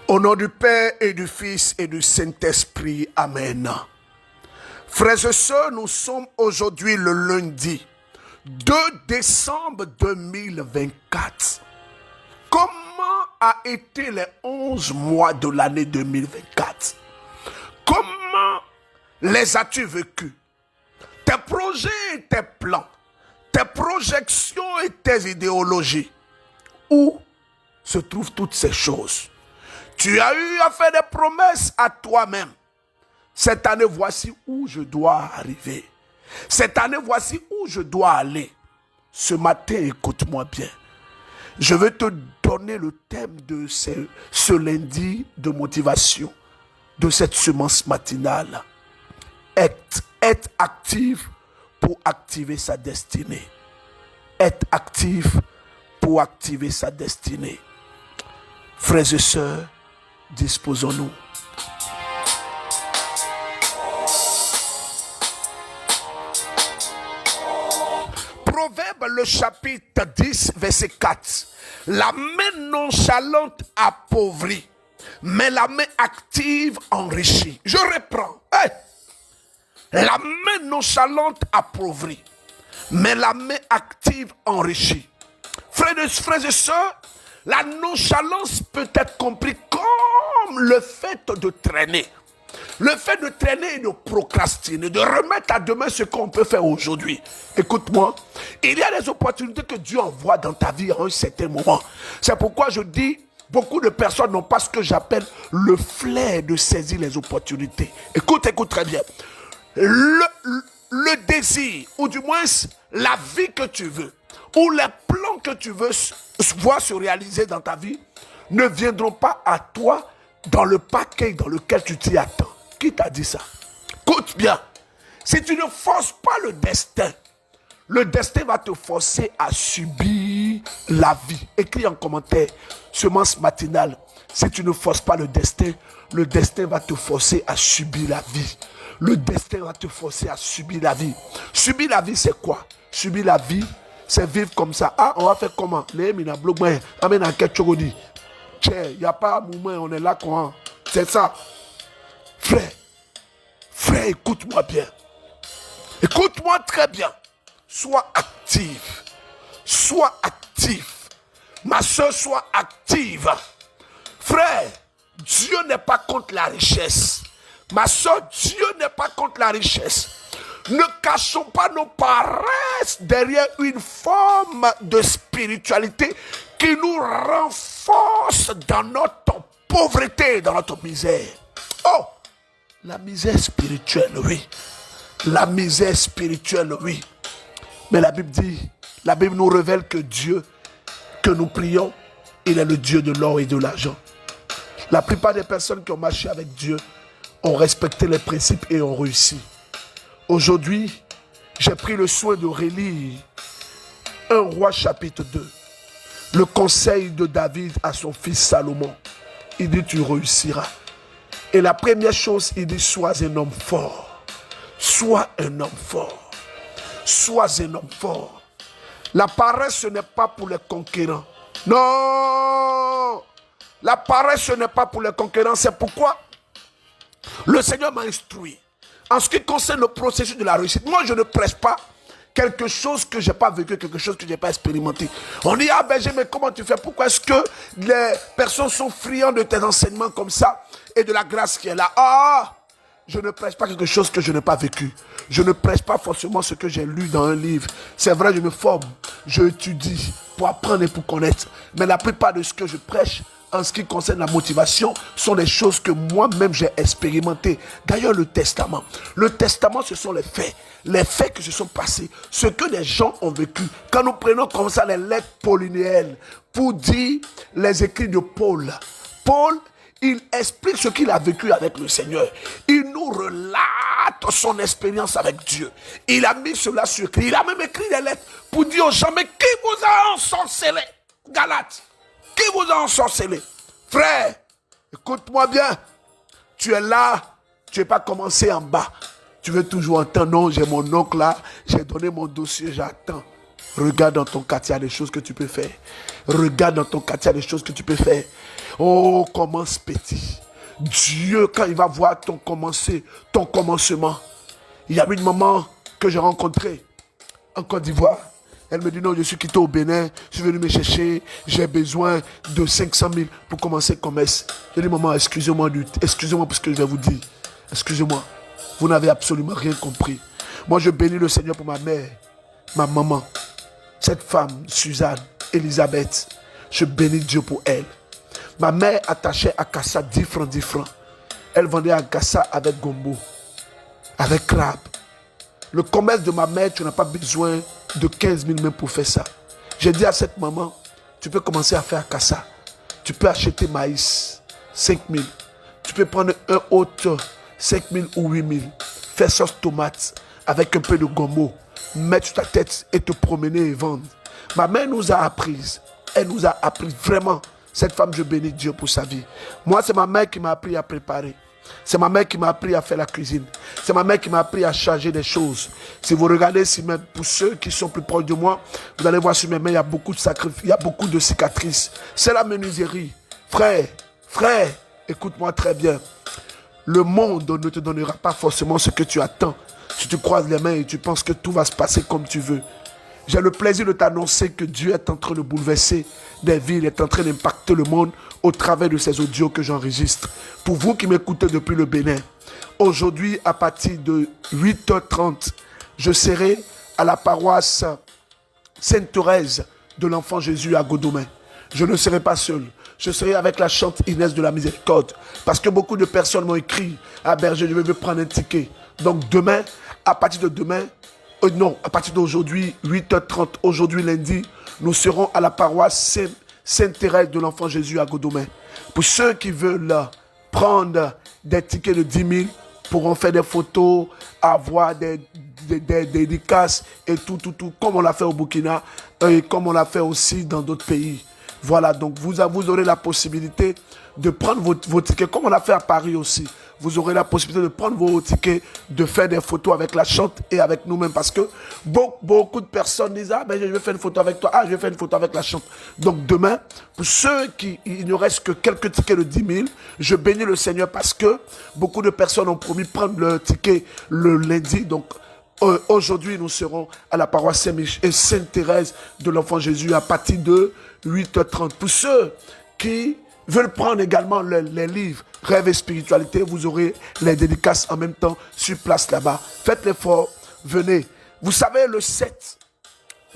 Au nom du Père et du Fils et du Saint-Esprit. Amen. Frères et sœurs, nous sommes aujourd'hui le lundi 2 décembre 2024. Comment a été les 11 mois de l'année 2024? Comment les as-tu vécus? Tes projets et tes plans, tes projections et tes idéologies. Où se trouvent toutes ces choses? Tu as eu à faire des promesses à toi-même. Cette année, voici où je dois arriver. Cette année, voici où je dois aller. Ce matin, écoute-moi bien. Je vais te donner le thème de ce lundi de motivation, de cette semence matinale. Être actif pour activer sa destinée. Être actif pour activer sa destinée. Frères et sœurs, disposons-nous. Proverbe le chapitre 10 verset 4. La main nonchalante appauvrit, mais la main active enrichit. Je reprends. Hey! La main nonchalante appauvrit, mais la main active enrichit. Frères et sœurs, la nonchalance peut être comprise comme le fait de traîner. Le fait de traîner et de procrastiner, de remettre à demain ce qu'on peut faire aujourd'hui. Écoute-moi, il y a des opportunités que Dieu envoie dans ta vie à un certain moment. C'est pourquoi je dis, beaucoup de personnes n'ont pas ce que j'appelle le flair de saisir les opportunités. Écoute très bien. Le désir, ou du moins la vie que tu veux, ou les plans que tu veux voir se réaliser dans ta vie, ne viendront pas à toi dans le paquet dans lequel tu t'y attends. Qui t'a dit ça? Écoute bien, si tu ne forces pas le destin va te forcer à subir la vie. Écris en commentaire, semence matinale. Si tu ne forces pas le destin va te forcer à subir la vie. Le destin va te forcer à subir la vie. Subir la vie, c'est quoi? Subir la vie, c'est vivre comme ça. Ah, on va faire comment? Il n'y a pas un moment, on est là comment? C'est ça. Frère, écoute-moi bien. Écoute-moi très bien. Sois actif. Sois actif. Ma soeur, sois active. Frère, Dieu n'est pas contre la richesse. Ma soeur, Dieu n'est pas contre la richesse. Ne cachons pas nos paresses derrière une forme de spiritualité qui nous renforce dans notre pauvreté, dans notre misère. Oh, la misère spirituelle, oui. La misère spirituelle, oui. Mais la Bible nous révèle que Dieu, que nous prions, il est le Dieu de l'or et de l'argent. La plupart des personnes qui ont marché avec Dieu ont respecté les principes et ont réussi. Aujourd'hui, j'ai pris le soin de relire 1 Roi chapitre 2. Le conseil de David à son fils Salomon. Il dit, tu réussiras. Et la première chose, il dit, sois un homme fort. Sois un homme fort. Sois un homme fort. La paresse, ce n'est pas pour les conquérants. Non! La paresse, ce n'est pas pour les conquérants. C'est pourquoi le Seigneur m'a instruit. En ce qui concerne le processus de la réussite, moi je ne prêche pas quelque chose que je n'ai pas vécu, quelque chose que je n'ai pas expérimenté. On dit, ah Berger, mais comment tu fais? Pourquoi est-ce que les personnes sont friandes de tes enseignements comme ça et de la grâce qui est là? Ah, je ne prêche pas quelque chose que je n'ai pas vécu. Je ne prêche pas forcément ce que j'ai lu dans un livre. C'est vrai, je me forme, je étudie pour apprendre et pour connaître. Mais la plupart de ce que je prêche, en ce qui concerne la motivation, sont des choses que moi-même j'ai expérimentées. D'ailleurs, le testament, ce sont les faits qui se sont passés, ce que les gens ont vécu. Quand nous prenons comme ça les lettres paulinéennes pour dire les écrits de Paul, il explique ce qu'il a vécu avec le Seigneur. Il nous relate son expérience avec Dieu. Il a mis cela sur écrit. Il a même écrit des lettres pour dire aux gens, mais qui vous a ensorcelé? Galates. Qui vous a ensorcelé? Frère, écoute-moi bien. Tu es là, tu n'es pas commencé en bas. Tu veux toujours entendre, non, j'ai mon oncle là, j'ai donné mon dossier, j'attends. Regarde dans ton quartier, il y a des choses que tu peux faire. Regarde dans ton quartier, il y a des choses que tu peux faire. Oh, commence petit. Dieu, quand il va voir ton commencement. Il y a une maman que j'ai rencontrée en Côte d'Ivoire. Elle me dit non, je suis quitté au Bénin, je suis venu me chercher, j'ai besoin de 500 000 pour commencer le commerce. Je dis maman, excusez-moi pour ce que je vais vous dire. Excusez-moi, vous n'avez absolument rien compris. Moi, je bénis le Seigneur pour ma mère, ma maman, cette femme, Suzanne, Elisabeth. Je bénis Dieu pour elle. Ma mère attachait à Kassa 10 francs. Elle vendait à Kassa avec gombo, avec crabe. Le commerce de ma mère, tu n'as pas besoin de 15 000 même pour faire ça. J'ai dit à cette maman, tu peux commencer à faire Kassa. Tu peux acheter maïs, 5 000. Tu peux prendre un autre 5 000 ou 8 000. Faire sauce tomate avec un peu de gombo. Mettre sur ta tête et te promener et vendre. Ma mère nous a appris. Elle nous a appris vraiment. Cette femme, je bénis Dieu pour sa vie. Moi, c'est ma mère qui m'a appris à préparer. C'est ma mère qui m'a appris à faire la cuisine. C'est ma mère qui m'a appris à charger des choses. Si vous regardez ici même, pour ceux qui sont plus proches de moi, vous allez voir sur mes mains, il y a beaucoup de sacrifices, il y a beaucoup de cicatrices. C'est la menuiserie. Frère, écoute-moi très bien. Le monde ne te donnera pas forcément ce que tu attends. Si tu croises les mains et tu penses que tout va se passer comme tu veux. J'ai le plaisir de t'annoncer que Dieu est en train de bouleverser des vies, il est en train d'impacter le monde au travers de ces audios que j'enregistre. Pour vous qui m'écoutez depuis le Bénin, aujourd'hui à partir de 8h30, je serai à la paroisse Sainte-Thérèse de l'Enfant Jésus à Godomé. Je ne serai pas seul. Je serai avec la chante Inès de la Miséricorde. Parce que beaucoup de personnes m'ont écrit à Berger, je vais me prendre un ticket. Donc demain, à partir de demain, à partir d'aujourd'hui, 8h30, aujourd'hui lundi, nous serons à la paroisse Sainte-Thérèse de l'Enfant Jésus à Godomé. Pour ceux qui veulent prendre des tickets de 10 000, pourront faire des photos, avoir des dédicaces et tout, comme on l'a fait au Burkina et comme on l'a fait aussi dans d'autres pays. Voilà, donc vous aurez la possibilité de prendre vos tickets, comme on l'a fait à Paris aussi. Vous aurez la possibilité de prendre vos tickets, de faire des photos avec la chante et avec nous-mêmes. Parce que beaucoup de personnes disent, ah ben je vais faire une photo avec toi, ah je vais faire une photo avec la chante. Donc demain, pour ceux qui, il ne reste que quelques tickets de 10 000, je bénis le Seigneur parce que beaucoup de personnes ont promis de prendre le ticket le lundi. Donc aujourd'hui, nous serons à la paroisse Sainte-Thérèse de l'Enfant Jésus à partir de 8h30. Pour ceux qui veulent prendre également les livres Rêve et Spiritualité, vous aurez les dédicaces en même temps sur place là-bas. Faites l'effort, venez. Vous savez, le 7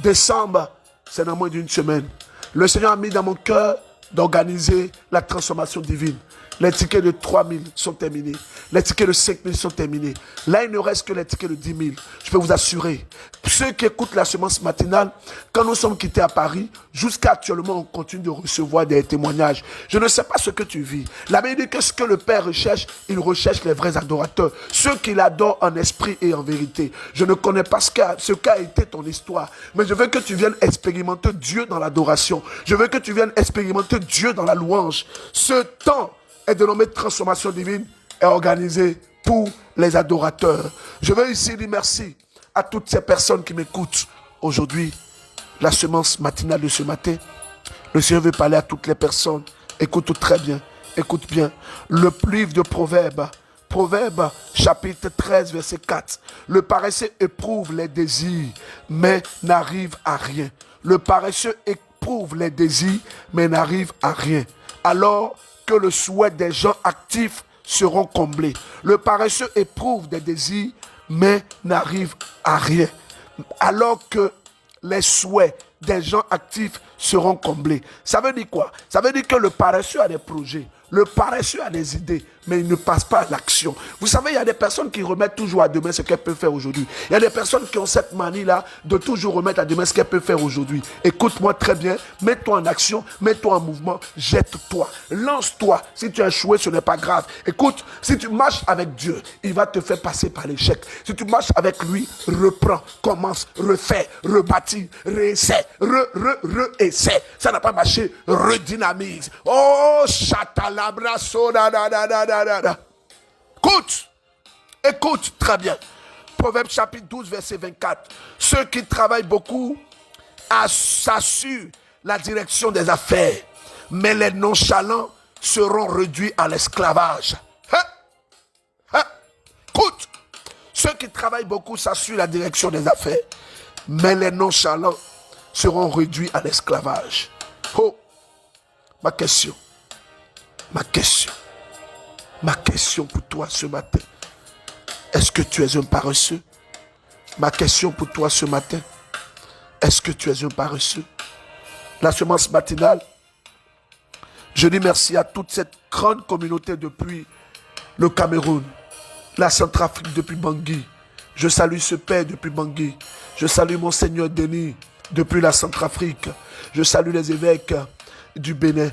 décembre, c'est dans moins d'une semaine. Le Seigneur a mis dans mon cœur d'organiser la transformation divine. Les tickets de 3 000 sont terminés. Les tickets de 5 000 sont terminés. Là, il ne reste que les tickets de 10 000. Je peux vous assurer. Ceux qui écoutent la semence matinale, quand nous sommes quittés à Paris, jusqu'à actuellement, on continue de recevoir des témoignages. Je ne sais pas ce que tu vis. La Bible dit que ce que le Père recherche, il recherche les vrais adorateurs. Ceux qui l'adorent en esprit et en vérité. Je ne connais pas ce qu'a été ton histoire. Mais je veux que tu viennes expérimenter Dieu dans l'adoration. Je veux que tu viennes expérimenter Dieu dans la louange. Ce temps est dénommé transformation divine est organisé pour les adorateurs. Je veux ici dire merci à toutes ces personnes qui m'écoutent aujourd'hui. La semence matinale de ce matin, le Seigneur veut parler à toutes les personnes. Écoute très bien, écoute bien. Le livre de Proverbes chapitre 13 verset 4. Le paresseux éprouve les désirs mais n'arrive à rien. Le paresseux éprouve les désirs mais n'arrive à rien. Alors que le souhait des gens actifs seront comblés. Le paresseux éprouve des désirs, mais n'arrive à rien. Alors que les souhaits des gens actifs seront comblés. Ça veut dire quoi? Ça veut dire que le paresseux a des projets. Le paresseux a des idées, mais il ne passe pas à l'action. Vous savez, il y a des personnes qui remettent toujours à demain ce qu'elles peuvent faire aujourd'hui. Il y a des personnes qui ont cette manie-là de toujours remettre à demain ce qu'elles peuvent faire aujourd'hui. Écoute-moi très bien, mets-toi en action, mets-toi en mouvement, jette-toi, lance-toi. Si tu as échoué, ce n'est pas grave. Écoute, si tu marches avec Dieu, il va te faire passer par l'échec. Si tu marches avec lui, reprends, commence, refais, rebâtis, réessaie, re-essaie. Ça n'a pas marché, redynamise. Oh, chatala. Écoute très bien. Proverbe chapitre 12 verset 24. Ceux qui travaillent beaucoup s'assurent la direction des affaires, mais les nonchalants seront réduits à l'esclavage. Écoute, ceux qui travaillent beaucoup s'assurent la direction des affaires, mais les nonchalants seront réduits à l'esclavage. Oh, ma question pour toi ce matin, est-ce que tu es un paresseux? Ma question pour toi ce matin, est-ce que tu es un paresseux? La semence matinale, je dis merci à toute cette grande communauté depuis le Cameroun, la Centrafrique depuis Bangui. Je salue ce père depuis Bangui. Je salue Monseigneur Denis depuis la Centrafrique. Je salue les évêques du Bénin.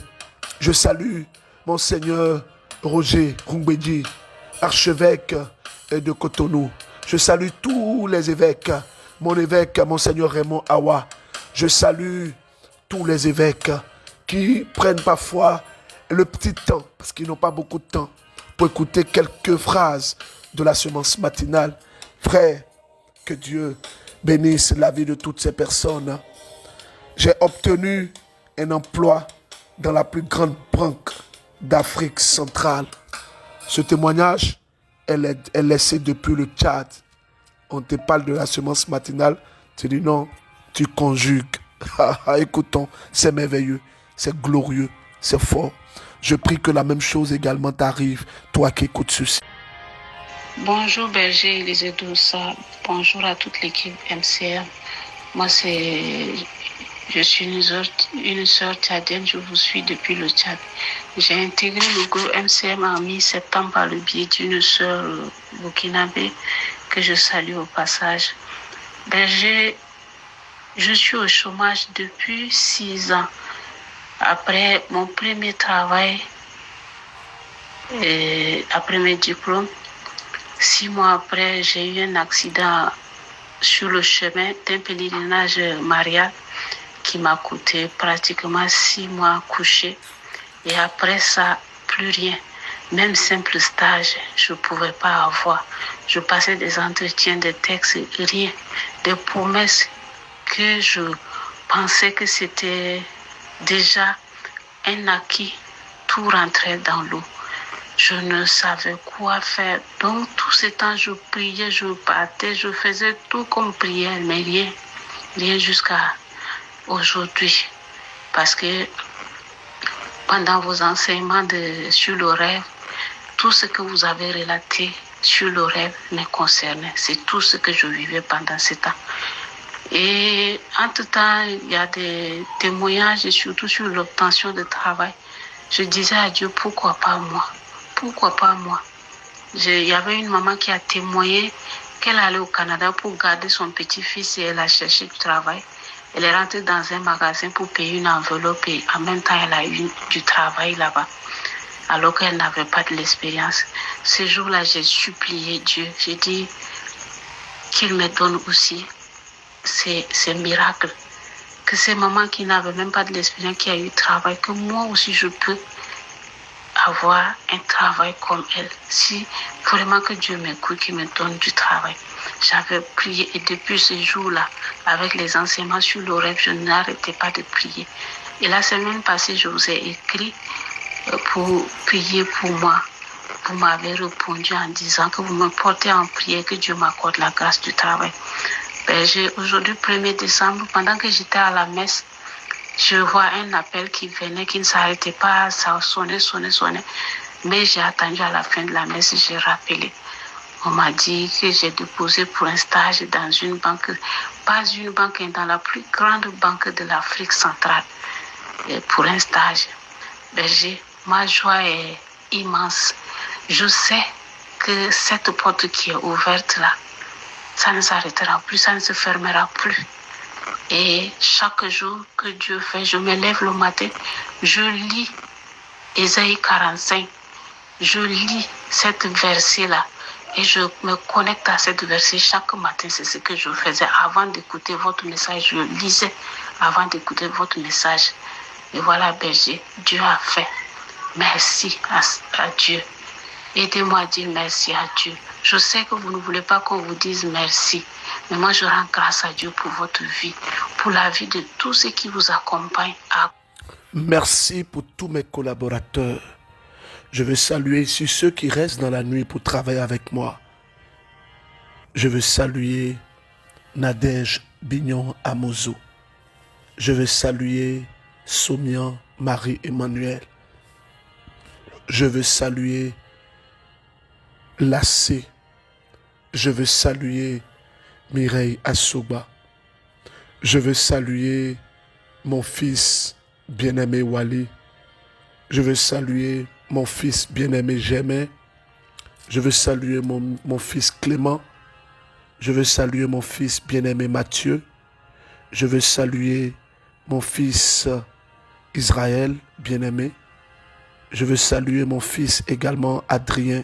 Je salue Monseigneur Roger Rungbedji, archevêque de Cotonou. Je salue tous les évêques. Mon évêque, Monseigneur Raymond Awa. Je salue tous les évêques qui prennent parfois le petit temps, parce qu'ils n'ont pas beaucoup de temps, pour écouter quelques phrases de la semence matinale. Frère, que Dieu bénisse la vie de toutes ces personnes. J'ai obtenu un emploi dans la plus grande banque d'Afrique centrale. Ce témoignage est laissé depuis le Tchad. On te parle de la semence matinale, tu dis non, tu conjugues. Écoutons, c'est merveilleux, c'est glorieux, c'est fort. Je prie que la même chose également t'arrive, toi qui écoutes ceci. Bonjour Berger Élisée Doussa, bonjour à toute l'équipe MCM. Moi je suis une sœur tchadienne, je vous suis depuis le Tchad. J'ai intégré le groupe MCM en mi-septembre par le biais d'une sœur burkinabé que je salue au passage. Berger, je suis au chômage depuis 6 ans. Après mon premier travail, après mes diplômes, 6 mois après, j'ai eu un accident sur le chemin d'un pèlerinage marial qui m'a coûté pratiquement 6 mois couché. Et après ça, plus rien. Même simple stage, je ne pouvais pas avoir. Je passais des entretiens, des textes, rien. Des promesses que je pensais que c'était déjà un acquis. Tout rentrait dans l'eau. Je ne savais quoi faire. Donc, tout ce temps, je priais, je battais, je faisais tout comme prière, mais rien. Rien jusqu'à aujourd'hui. Parce que pendant vos enseignements sur le rêve, tout ce que vous avez relaté sur le rêve me concernait. C'est tout ce que je vivais pendant ce temps. Et entre-temps, il y a des témoignages, et surtout sur l'obtention de travail. Je disais à Dieu, pourquoi pas moi? Pourquoi pas moi? Il y avait une maman qui a témoigné qu'elle allait au Canada pour garder son petit-fils et elle a cherché du travail. Elle est rentrée dans un magasin pour payer une enveloppe et en même temps, elle a eu du travail là-bas, alors qu'elle n'avait pas de l'expérience. Ce jour-là, j'ai supplié Dieu. J'ai dit qu'il me donne aussi ces miracles. Que ces mamans qui n'avaient même pas de l'expérience, qui a eu du travail, que moi aussi je peux avoir un travail comme elle. Si vraiment que Dieu m'écoute, qu'il me donne du travail. J'avais prié et depuis ce jour-là, avec les enseignements sur le rêve, je n'arrêtais pas de prier. Et la semaine passée, je vous ai écrit pour prier pour moi. Vous m'avez répondu en disant que vous me portez en prière, que Dieu m'accorde la grâce du travail. Aujourd'hui, 1er décembre, pendant que j'étais à la messe, je vois un appel qui venait, qui ne s'arrêtait pas, ça sonnait. Mais j'ai attendu à la fin de la messe, j'ai rappelé. On m'a dit que j'ai déposé pour un stage dans une banque, pas une banque, dans la plus grande banque de l'Afrique centrale, pour un stage. Ma joie est immense. Je sais que cette porte qui est ouverte là, ça ne s'arrêtera plus, ça ne se fermera plus. Et chaque jour que Dieu fait, je me lève le matin, je lis Ésaïe 45, je lis cette verset-là et je me connecte à cette verset chaque matin. C'est ce que je faisais avant d'écouter votre message. Je lisais avant d'écouter votre message. Et voilà, berger, Dieu a fait. Merci à Dieu. Aidez-moi à dire merci à Dieu. Je sais que vous ne voulez pas qu'on vous dise merci, mais moi je rends grâce à Dieu pour votre vie, pour la vie de tous ceux qui vous accompagnent. Merci pour tous mes collaborateurs. Je veux saluer ici ceux qui restent dans la nuit pour travailler avec moi. Je veux saluer Nadège Bignon Amozo. Je veux saluer Somian Marie-Emmanuel. Je veux saluer Lassé. Je veux saluer Mireille Assoba. Je veux saluer mon fils bien-aimé Wally. Je veux saluer mon fils bien-aimé Germain. Je veux saluer mon fils Clément. Je veux saluer mon fils bien-aimé Mathieu. Je veux saluer mon fils Israël bien-aimé. Je veux saluer mon fils également Adrien.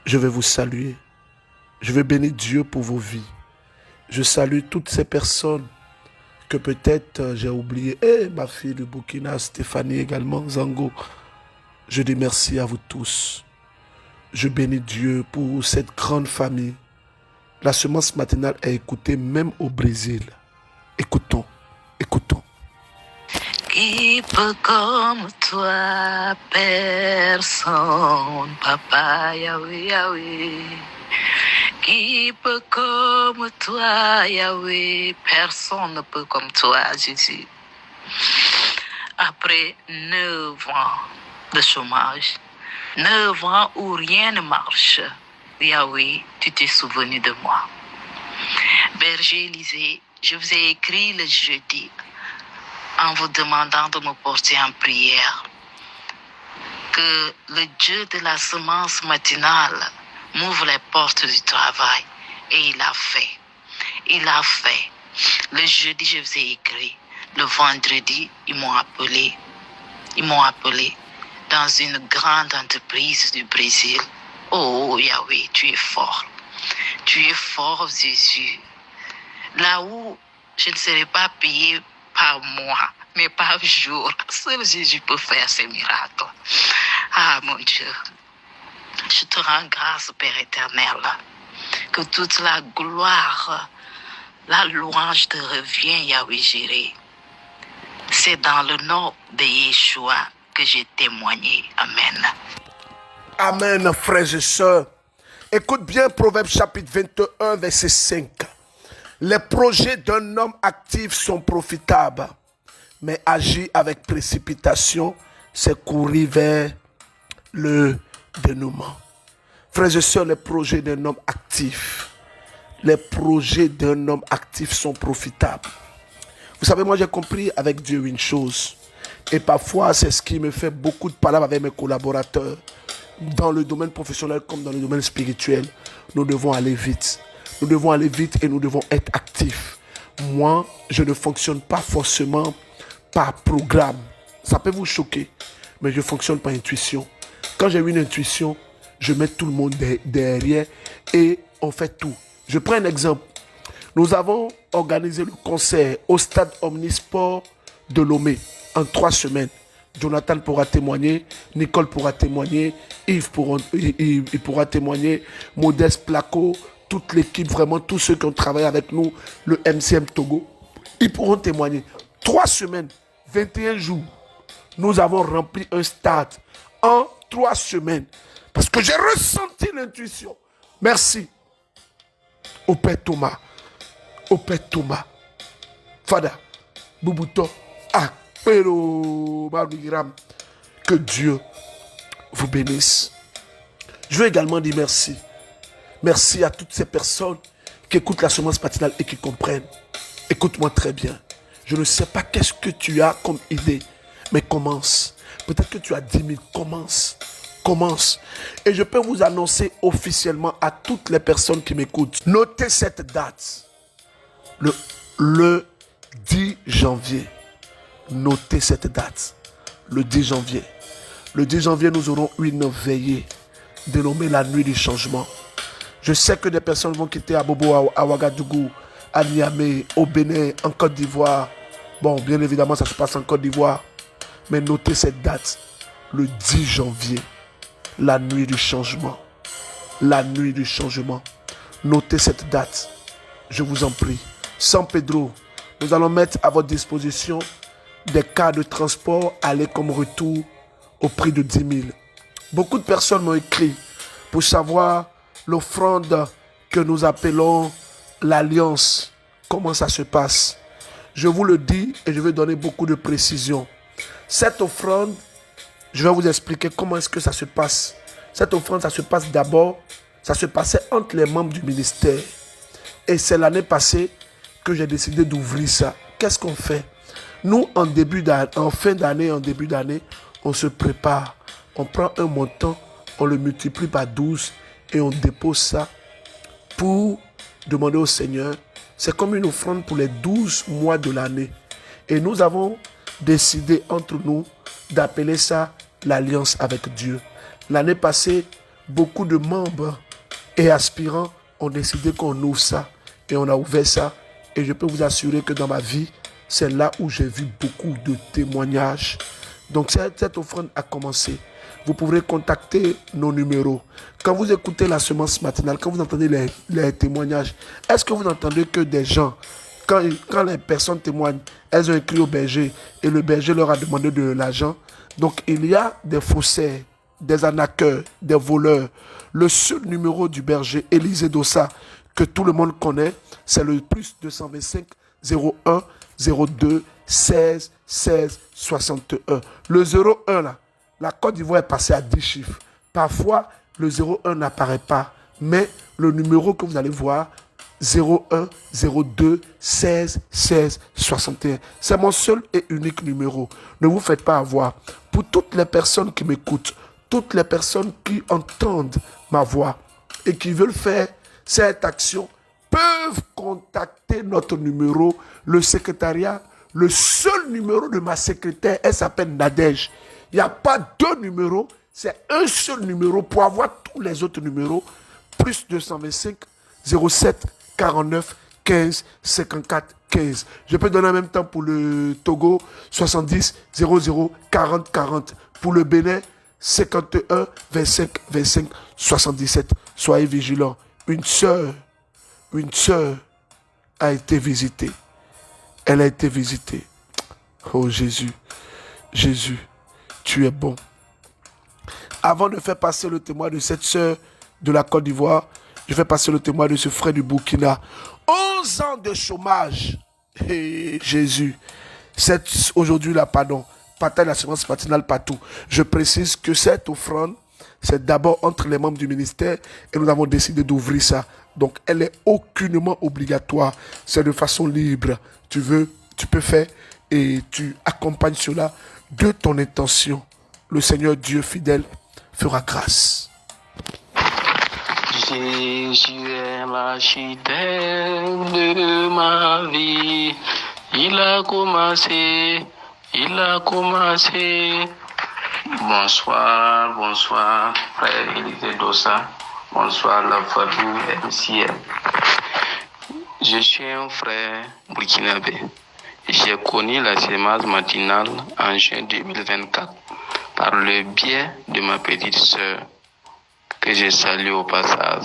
Je veux vous saluer. Je veux bénir Dieu pour vos vies. Je salue toutes ces personnes que peut-être j'ai oubliées. Et ma fille du Burkina, Stéphanie également, Zango. Je dis merci à vous tous. Je bénis Dieu pour cette grande famille. La semence matinale est écoutée même au Brésil. Écoutons, écoutons. Qui peut comme toi, personne, Papa Yahweh, Yahweh. Qui peut comme toi, Yahweh, personne ne peut comme toi, Jésus. Après 9 ans de chômage, 9 ans où rien ne marche, Yahweh, tu t'es souvenu de moi. Berger Élysée, je vous ai écrit le jeudi en vous demandant de me porter en prière. Que le Dieu de la semence matinale m'ouvre les portes du travail. Et il a fait. Il a fait. Le jeudi, je vous ai écrit. Le vendredi, ils m'ont appelé. Ils m'ont appelé dans une grande entreprise du Brésil. Oh Yahweh, tu es fort. Tu es fort, Jésus. Là où je ne serai pas payé par mois, mais par jour. Seul Jésus peut faire ces miracles. Ah, mon Dieu. Je te rends grâce, Père éternel. Que toute la gloire, la louange te revient, Yahweh Jireh. C'est dans le nom de Yeshua que j'ai témoigné. Amen. Amen, frères et sœurs. Écoute bien Proverbe chapitre 21, verset 5. Les projets d'un homme actif sont profitables, mais agir avec précipitation, c'est courir vers le dénouement. Frères et sœurs, les projets d'un homme actif, sont profitables. Vous savez, moi j'ai compris avec Dieu une chose, et parfois c'est ce qui me fait beaucoup de palabres avec mes collaborateurs, dans le domaine professionnel comme dans le domaine spirituel. Nous devons aller vite. Nous devons aller vite et nous devons être actifs. Moi, je ne fonctionne pas forcément par programme. Ça peut vous choquer, mais je fonctionne par intuition. Quand j'ai une intuition, je mets tout le monde derrière et on fait tout. Je prends un exemple. Nous avons organisé le concert au stade Omnisport de Lomé en 3 semaines. Jonathan pourra témoigner, Nicole pourra témoigner, Yves pourra témoigner, Modeste Placo, toute l'équipe, vraiment tous ceux qui ont travaillé avec nous, le MCM Togo, ils pourront témoigner. 3 semaines, 21 jours, nous avons rempli un stade en 3 semaines. Parce que j'ai ressenti l'intuition. Merci au Père Thomas, Fada, Boubouto, Pero, Babigram. Que Dieu vous bénisse. Je veux également dire merci. Merci à toutes ces personnes qui écoutent la semence matinale et qui comprennent. Écoute-moi très bien. Je ne sais pas qu'est-ce que tu as comme idée, mais commence. Peut-être que tu as 10 000. Commence. Et je peux vous annoncer officiellement à toutes les personnes qui m'écoutent. Notez cette date. Le 10 janvier. Notez cette date. Le 10 janvier. Le 10 janvier, nous aurons une veillée dénommée la nuit du changement. Je sais que des personnes vont quitter Abobo, à Ouagadougou, à Niamey, au Bénin, en Côte d'Ivoire. Bon, bien évidemment, ça se passe en Côte d'Ivoire. Mais notez cette date. Le 10 janvier. La nuit du changement. la nuit du changement. Notez cette date, je vous en prie. San Pedro, nous allons mettre à votre disposition des cas de transport aller comme retour au prix de 10 000. Beaucoup de personnes m'ont écrit pour savoir l'offrande que nous appelons l'alliance. Comment ça se passe? Je vous le dis et je vais donner beaucoup de précisions. Cette offrande, je vais vous expliquer comment est-ce que ça se passe. Cette offrande, ça se passe d'abord, ça se passait entre les membres du ministère. Et c'est l'année passée que j'ai décidé d'ouvrir ça. Qu'est-ce qu'on fait? Nous, en fin d'année, en début d'année, on se prépare. On prend un montant, on le multiplie par 12 et on dépose ça pour demander au Seigneur. C'est comme une offrande pour les 12 mois de l'année. Et nous avons décidé entre nous d'appeler ça l'alliance avec Dieu. L'année passée, beaucoup de membres et aspirants ont décidé qu'on ouvre ça. Et on a ouvert ça. Et je peux vous assurer que dans ma vie, c'est là où j'ai vu beaucoup de témoignages. Donc cette offrande a commencé. Vous pourrez contacter nos numéros. Quand vous écoutez la semence matinale, quand vous entendez les témoignages, est-ce que vous entendez que des gens, quand les personnes témoignent, elles ont écrit au berger et le berger leur a demandé de l'argent? Donc il y a des faussaires, des arnaqueurs, des voleurs. Le seul numéro du berger, Élisée Dossa, que tout le monde connaît, c'est le plus 225 01 02 16 16 61. Le 01 là, la Côte d'Ivoire est passée à 10 chiffres. Parfois, le 01 n'apparaît pas, mais le numéro que vous allez voir, 01 02 16 16 61. C'est mon seul et unique numéro. Ne vous faites pas avoir. Pour toutes les personnes qui m'écoutent, toutes les personnes qui entendent ma voix et qui veulent faire cette action, peuvent contacter notre numéro, le secrétariat. Le seul numéro de ma secrétaire, elle s'appelle Nadège. Il n'y a pas deux numéros, c'est un seul numéro pour avoir tous les autres numéros. Plus 225 07 49 15 54 15. Je peux donner en même temps pour le Togo 70 00 40 40. Pour le Bénin 51 25 25 77. Soyez vigilants. Une sœur a été visitée. Elle a été visitée. Oh Jésus, Jésus, tu es bon. Avant de faire passer le témoin de cette sœur de la Côte d'Ivoire, je fais passer le témoin de ce frère du Burkina. 11 ans de chômage. Hey, Jésus. Aujourd'hui là, pardon. Partage la semence matinale partout. Je précise que cette offrande, c'est d'abord entre les membres du ministère et nous avons décidé d'ouvrir ça. Donc, elle est aucunement obligatoire. C'est de façon libre. Tu veux, tu peux faire et tu accompagnes cela de ton intention. Le Seigneur Dieu fidèle fera grâce. Jésus est l'architecte de ma vie. Il a commencé. Bonsoir, frère Élisée Dossa. Bonsoir, la famille MCM. Je suis un frère burkinabé. J'ai connu la sémence matinale en juin 2024 par le biais de ma petite sœur que je salue au passage.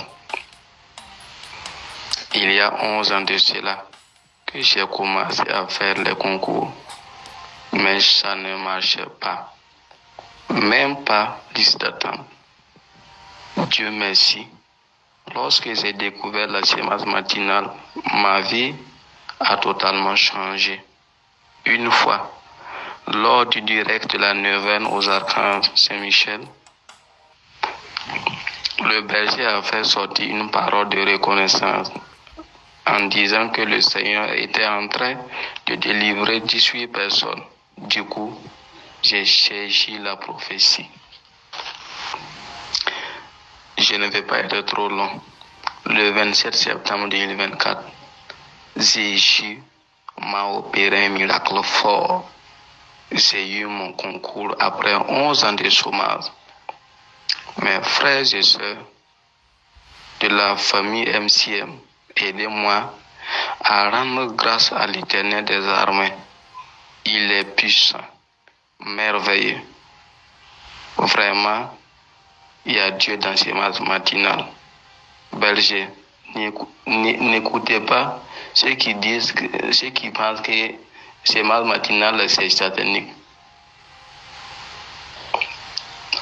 Il y a 11 ans de cela que j'ai commencé à faire les concours, mais ça ne marchait pas. Même pas liste d'attente. Dieu merci. Lorsque j'ai découvert la sémence matinale, ma vie a totalement changé. Une fois, lors du direct de la neuvaine aux Archanges Saint-Michel, le berger a fait sortir une parole de reconnaissance en disant que le Seigneur était en train de délivrer 18 personnes. Du coup, j'ai cherché la prophétie. Je ne vais pas être trop long. Le 27 septembre 2024, Jésus m'a opéré un miracle fort. J'ai eu mon concours après 11 ans de chômage. Mes frères et sœurs de la famille MCM, aidez-moi à rendre grâce à l'Éternel des armées. Il est puissant, merveilleux. Vraiment, il y a Dieu dans ces matinales. Berger, n'écoutez pas ceux qui disent, ceux qui pensent que sémence matinale, c'est satanique.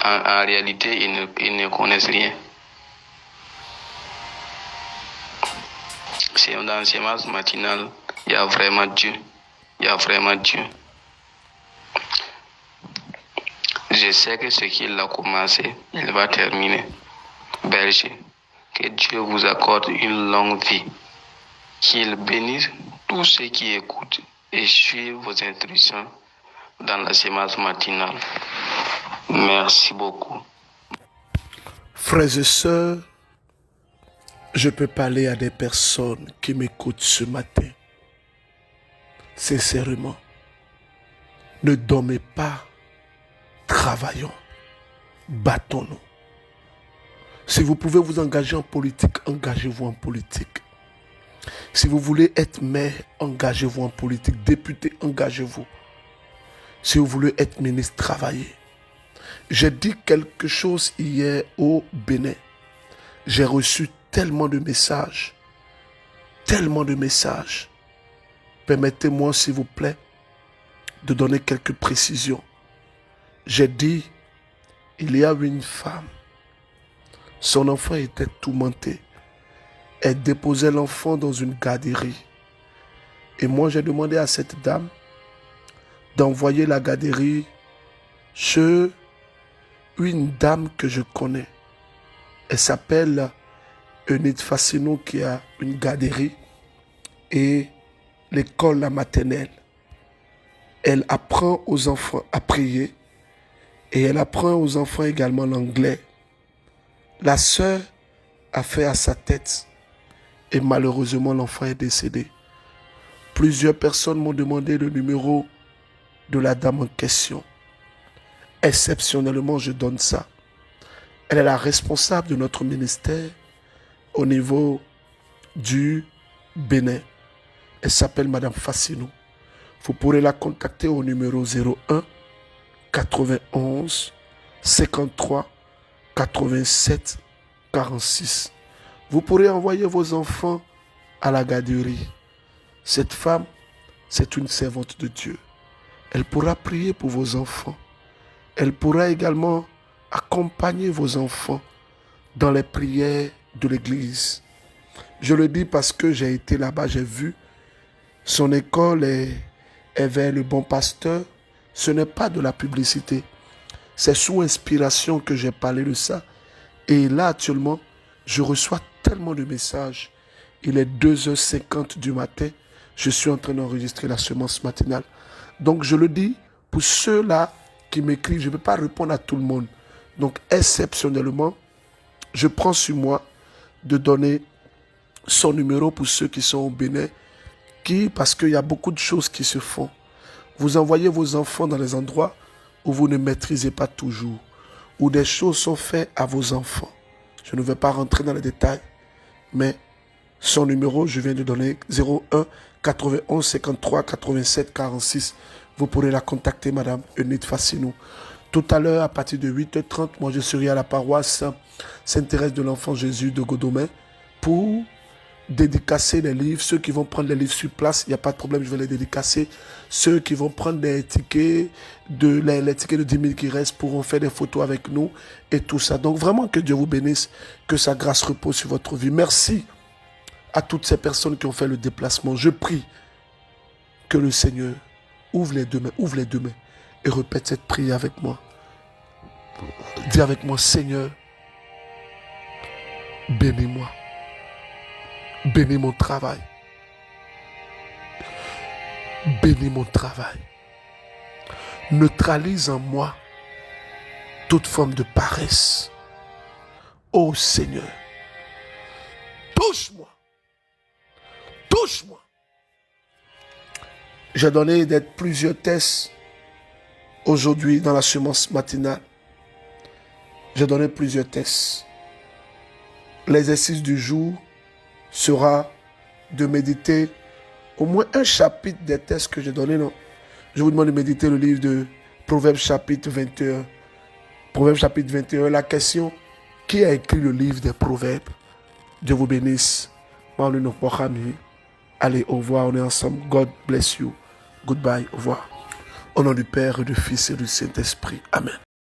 En réalité, ils ne connaissent rien. C'est dans la sémence matinale, il y a vraiment Dieu. Il y a vraiment Dieu. Je sais que ce qu'il a commencé, il va terminer. Berger, que Dieu vous accorde une longue vie. Qu'il bénisse tous ceux qui écoutent et suivent vos instructions dans la sémence matinale. Merci beaucoup. Frères et sœurs, je peux parler à des personnes qui m'écoutent ce matin. Sincèrement, ne dormez pas, travaillons, battons-nous. Si vous pouvez vous engager en politique, engagez-vous en politique. Si vous voulez être maire, engagez-vous en politique. Député, engagez-vous. Si vous voulez être ministre, travaillez. J'ai dit quelque chose hier au Bénin. J'ai reçu tellement de messages. Tellement de messages. Permettez-moi, s'il vous plaît, de donner quelques précisions. J'ai dit, il y a une femme. Son enfant était tourmenté. Elle déposait l'enfant dans une garderie. Et moi, j'ai demandé à cette dame d'envoyer la garderie chez une dame que je connais. Elle s'appelle Eunice Fassino, qui a une garderie et l'école la maternelle. Elle apprend aux enfants à prier et elle apprend aux enfants également l'anglais. La sœur a fait à sa tête et malheureusement l'enfant est décédé. Plusieurs personnes m'ont demandé le numéro de la dame en question. Exceptionnellement, je donne ça. Elle est la responsable de notre ministère au niveau du Bénin. Elle s'appelle Madame Fassino. Vous pourrez la contacter au numéro 01 91 53 87 46. Vous pourrez envoyer vos enfants à la garderie. Cette femme, c'est une servante de Dieu. Elle pourra prier pour vos enfants. Elle pourra également accompagner vos enfants dans les prières de l'église. Je le dis parce que j'ai été là-bas, j'ai vu. Son école est vers le bon pasteur. Ce n'est pas de la publicité. C'est sous inspiration que j'ai parlé de ça. Et là, actuellement, je reçois tellement de messages. Il est 2h50 du matin. Je suis en train d'enregistrer la semence matinale. Donc, je le dis, pour ceux-là qui m'écrivent, je ne peux pas répondre à tout le monde. Donc, exceptionnellement, je prends sur moi de donner son numéro pour ceux qui sont au Bénin, parce qu'il y a beaucoup de choses qui se font. Vous envoyez vos enfants dans les endroits où vous ne maîtrisez pas toujours, où des choses sont faites à vos enfants. Je ne vais pas rentrer dans les détails, mais son numéro, je viens de donner 01 91 53 87 46. Vous pourrez la contacter, Madame Eunice Fassino. Tout à l'heure, à partir de 8h30, moi je serai à la paroisse Sainte-Thérèse de l'Enfant Jésus de Godomais pour dédicacer les livres. Ceux qui vont prendre les livres sur place, il n'y a pas de problème, je vais les dédicacer. Ceux qui vont prendre les tickets les tickets de 10 000 qui restent pourront faire des photos avec nous et tout ça. Donc vraiment que Dieu vous bénisse, que sa grâce repose sur votre vie. Merci à toutes ces personnes qui ont fait le déplacement. Je prie que le Seigneur ouvre les deux mains et répète cette prière avec moi. Dis avec moi, Seigneur, bénis-moi. Bénis mon travail. Bénis mon travail. Neutralise en moi toute forme de paresse. Ô Seigneur, touche-moi. Touche-moi. J'ai donné plusieurs tests aujourd'hui dans la semence matinale. J'ai donné plusieurs tests. L'exercice du jour sera de méditer au moins un chapitre des textes que j'ai donnés. Non? Je vous demande de méditer le livre de Proverbes chapitre 21. Proverbes chapitre 21, la question, qui a écrit le livre des Proverbes? Dieu vous bénisse. Moi, le nom de allez, au revoir, on est ensemble. God bless you. Goodbye, au revoir. Au nom du Père, et du Fils et du Saint-Esprit. Amen.